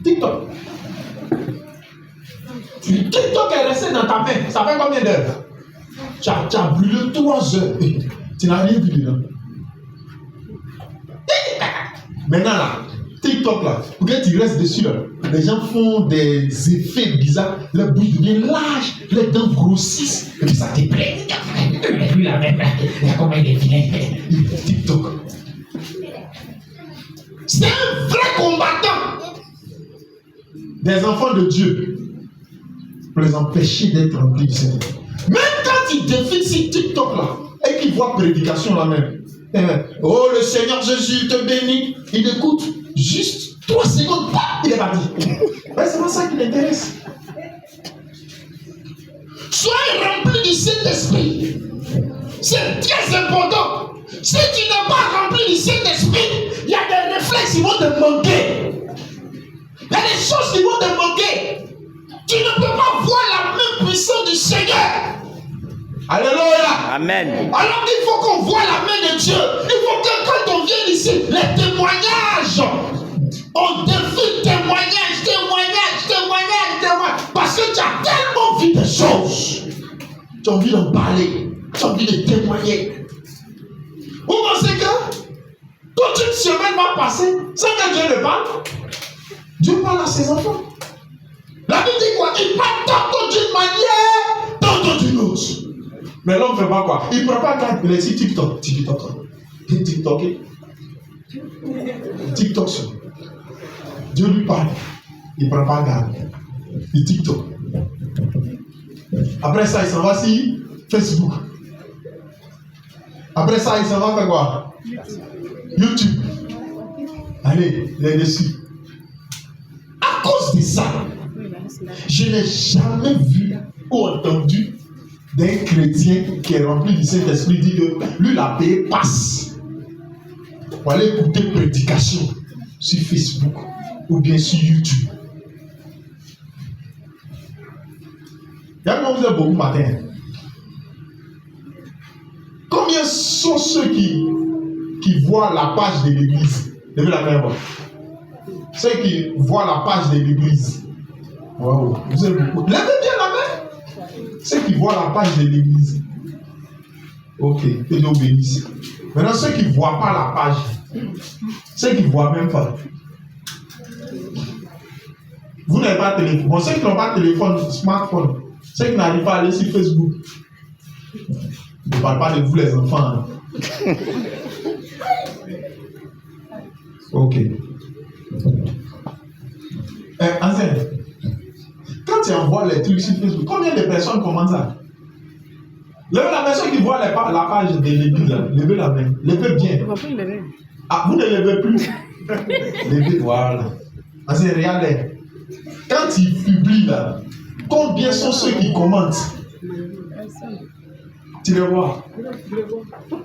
TikTok. TikTok est resté dans ta main. Ça fait combien d'heures? Tu as brûlé 3 heures. Tu n'as rien vu dedans. Maintenant là, TikTok là, pour que tu restes dessus là, les gens font des effets bizarres, leur bouche devient large, les dents grossissent, et puis ça te plaît. Lui la même, comment il est vilain. TikTok. C'est un vrai combattant des enfants de Dieu pour les empêcher d'être remplis du Seigneur. Même quand il défile sur TikTok là, et qu'il voit prédication là même, oh le Seigneur Jésus te bénit, il écoute juste 3 secondes, il est parti. Mais c'est pas ça qui l'intéresse. Soyez remplis du Saint-Esprit. C'est très important. Si tu n'es pas rempli du Saint-Esprit, il y a des réflexes qui vont te manquer. Il y a des choses qui vont te manquer. Tu ne peux pas voir la même puissance du Seigneur. Alléluia. Amen. Alors il faut qu'on voit la main de Dieu. Il faut que quand on vient ici, les témoignages, on défile témoignage. Parce que tu as tellement vu des choses. Tu as envie d'en parler. Tu as envie de témoigner. Vous pensez que toute une semaine va passer sans que Dieu ne parle? Dieu parle à ses enfants. La Bible dit quoi? Il parle tantôt d'une manière, tantôt d'une autre. Mais l'homme ne fait pas quoi? Il ne prend pas garde. Il est sur TikTok. TikTok. Dieu lui parle. Il ne prend pas garde. Il TikTok. Après ça, il s'en va sur Facebook. Après ça, il s'en va faire quoi? YouTube. Allez, il est dessus. À cause de ça, je n'ai jamais vu ou entendu d'un chrétien qui est rempli du Saint-Esprit dit que lui, la paix passe pour aller écouter prédication sur Facebook ou bien sur YouTube. Il y a un beaucoup matin. Combien sont ceux qui voient la page de l'église? Levez la main. Ceux qui voient la page de l'église. Wow. Vous êtes beaucoup. Levez bien la main. Ceux qui voient la page de l'église. Ok, que Dieu bénisse. Maintenant, ceux qui ne voient pas la page, ceux qui ne voient même pas. Vous n'avez pas de téléphone. Bon, ceux qui n'ont pas de téléphone, smartphone, ceux qui n'arrivent pas à aller sur Facebook. Je ne parle pas de vous, les enfants. Ok. Ancien, quand tu envoies les trucs sur Facebook, combien de personnes commentent ça? Levez la personne qui voit la page de l'église, levez la main. Levez bien. Ah, vous ne levez plus. Levez, voilà. Ancien, regardez. Quand il publie là, combien sont ceux qui commentent? Tu les vois? Levez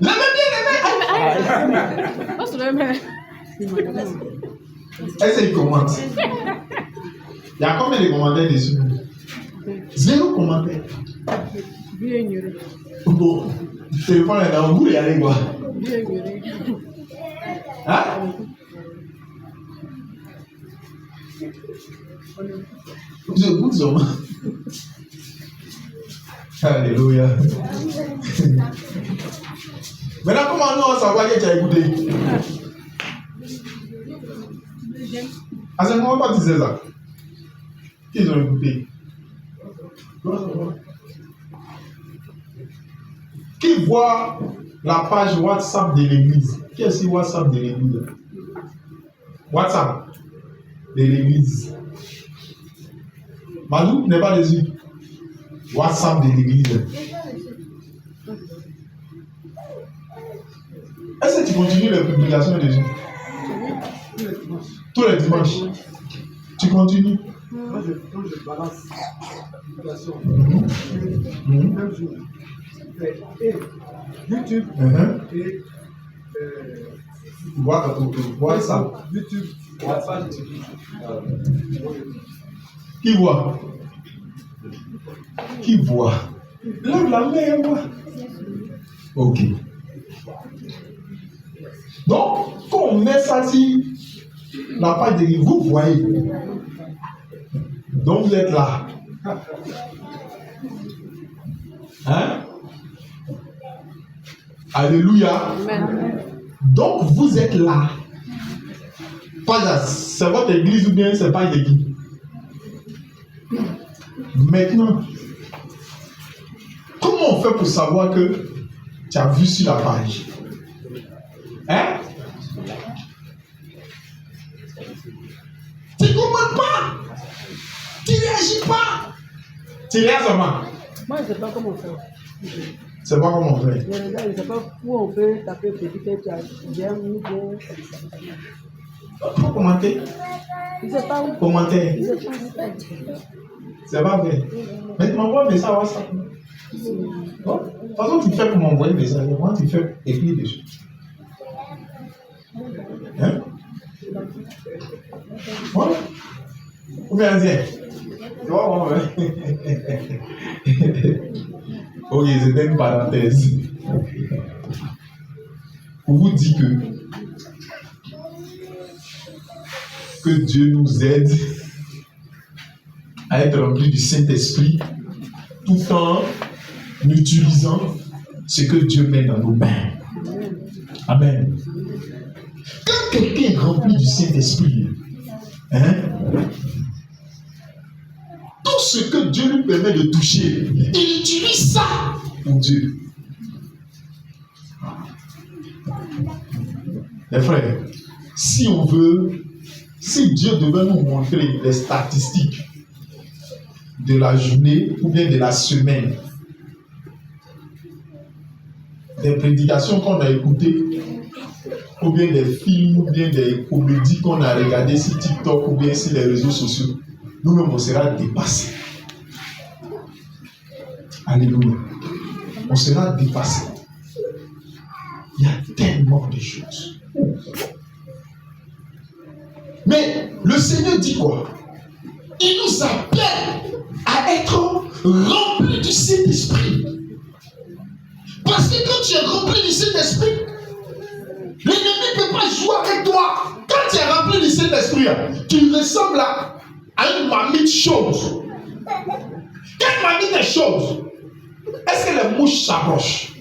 bien les mains. Est-ce qu'ils commentent? Il y a combien de commentaires dessus? 0 commentaire. Bon, le téléphone est dans le bout, il y a les quoi? Hein? Vous hommes. Alléluia. Maintenant, comment nous on savoir que tu as écouté? À ce moment, pas disais ça. Qu'ils ont écouté. Qui voit la page WhatsApp de l'église? Qui est sur WhatsApp de l'église? WhatsApp de l'église. Malou n'est pas dessus. WhatsApp de l'église. Est-ce que tu continues les publications dessus? Tous les dimanches. Tu continues? Quand je balance publication, même jour, et YouTube et WhatsApp. YouTube, WhatsApp. Qui voit? Qui voit? Lève la main, moi. Ok. Donc, quand on met ça sur La page de livre, vous voyez. Donc vous êtes là. Hein? Alléluia. Amen. Donc vous êtes là. Pas c'est votre église ou bien c'est pas une église. Maintenant, comment on fait pour savoir que tu as vu sur la page? Hein? Tu ne comprends pas. Tu ne réagis pas. Tu réagis comment? Moi, je ne sais pas comment faire. C'est pas comment on fait. Je ne sais pas où on peut taper petit que tu as j'aime ou bien. Faut commenter. Je ne sais pas où. Commenter. Je ne sais pas où. C'est pas vrai. Mais tu m'envoies un message WhatsApp. Bon, de toute façon, tu fais pour m'envoyer un message. Moi, tu fais écrire dessus. Hein? Voilà. Ou bien dire. Tu vois, bon, ouais. Ok, c'était une parenthèse. Pour vous dire que Dieu nous aide à être remplis du Saint-Esprit tout en utilisant ce que Dieu met dans nos mains. Amen. Quand quelqu'un est rempli du Saint-Esprit, hein, tout ce que Dieu lui permet de toucher, il utilise ça pour Dieu. Les frères, si Dieu devait nous montrer les statistiques de la journée ou bien de la semaine, des prédications qu'on a écoutées, ou bien des films, ou bien des comédies qu'on a regardées sur TikTok ou bien sur les réseaux sociaux, nous-mêmes on sera dépassés. Alléluia. On sera dépassés. Il y a tellement de choses. Mais le Seigneur dit quoi? Il nous appelle à être remplis du Saint-Esprit. Parce que quand tu es rempli du Saint-Esprit, l'ennemi ne peut pas jouer avec toi. Quand tu es rempli du Saint-Esprit, tu ressembles à une mamie chose. Quelle mamie des choses? Est-ce que les mouches s'approchent?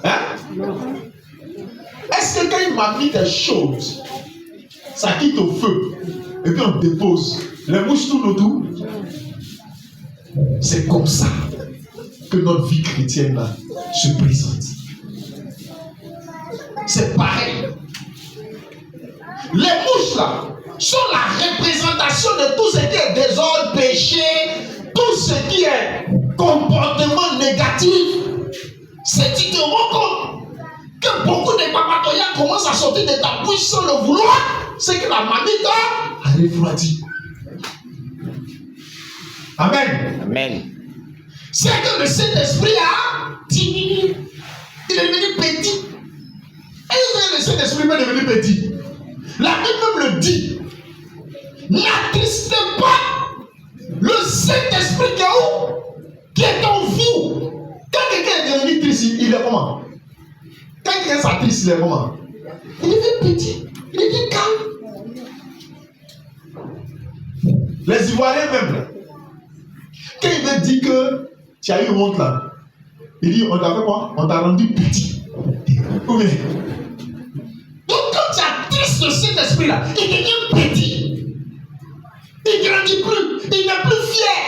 Hein? Est-ce que quand une mamie des choses, ça quitte au feu et puis on dépose, les mouches tournent autour? C'est comme ça que notre vie chrétienne là, se présente. C'est pareil. Les mouches là sont la représentation de tout ce qui est désordre, péché, tout ce qui est comportement négatif. C'est tu te rends compte que beaucoup de papatoyas commencent à sortir de ta bouche sans le vouloir, c'est que la mamie a refroidi. Amen. Amen. C'est que le Saint-Esprit a diminué. Il est devenu petit. Et le Saint-Esprit est devenu petit. La Bible même le dit. N'attristez pas le Saint-Esprit qui est où? Qui est en vous. Quand quelqu'un est devenu triste, il est comment? Quand quelqu'un s'attriste, il est comment? Il devient petit. Il devient calme. Les Ivoiriens même, quand il veut dire que tu as eu honte là, il dit on t'a fait quoi? On t'a rendu petit. Oui. Donc quand tu attristes le Saint-Esprit là, il devient petit. Il ne grandit plus. Il n'est plus fier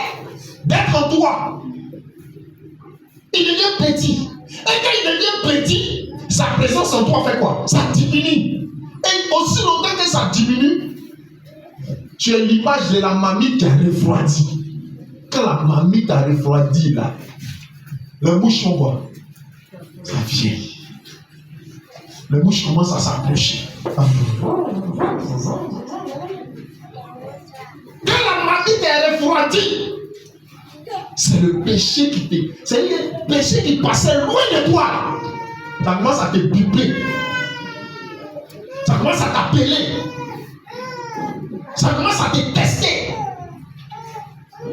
d'être en toi. Il devient petit. Et quand il devient petit, sa présence en toi fait quoi? Ça diminue. Et aussi longtemps que ça diminue, tu es l'image de la mamie qui a refroidi. Quand la mamie t'a refroidi là, les mouches font quoi? Ça vieillit. Les mouches commencent à s'approcher. Quand la mamie t'a refroidi, c'est le péché qui te. C'est le péché qui passait loin de toi. Ça commence à te biper. Ça commence à t'appeler. Ça commence à te tester.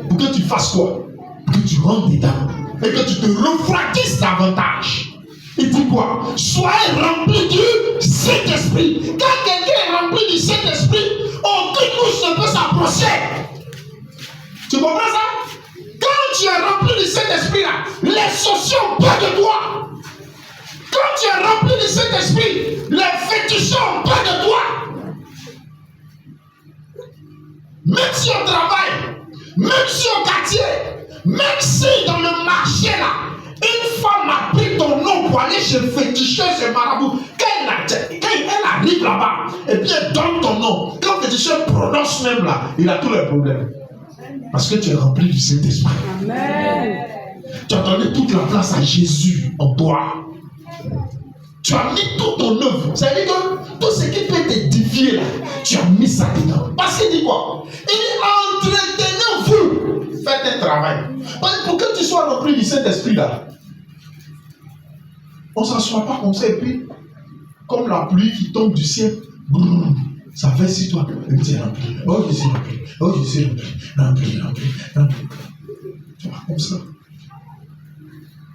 Pour que tu fasses quoi? Pour que tu rentres dedans. Et que tu te refroidisses davantage. Il dit quoi? Soyez remplis du Saint-Esprit. Quand quelqu'un est rempli du Saint-Esprit, aucune mouche ne peut s'approcher. Tu comprends ça? Quand tu es rempli du Saint-Esprit, là, les sorciers ont peur de toi. Quand tu es rempli du Saint-Esprit, les féticheurs ont peur de toi. Même si on travaille, même si au quartier, même si dans le marché là, une femme a pris ton nom pour aller chez féticheur, chez marabout, quand elle arrive là-bas, et puis elle donne ton nom, quand le féticheur prononce même là, il a tous les problèmes. Parce que tu es rempli du Saint-Esprit. Amen. Tu as donné toute la place à Jésus en toi. Tu as mis tout ton œuvre. Ça veut dire que tout ce qui peut t'édifier là, tu as mis ça dedans. Parce qu'il dit quoi? Il dit entretenez-vous. Faites un travail. Pour que tu sois rempli du Saint-Esprit là, on ne s'assoit pas comme ça et puis, comme la pluie qui tombe du ciel, brrr, ça fait sur toi. Et puis tu es rempli. Oh, je suis rempli. Oh, je suis rempli. Rempli. Tu vas comme ça.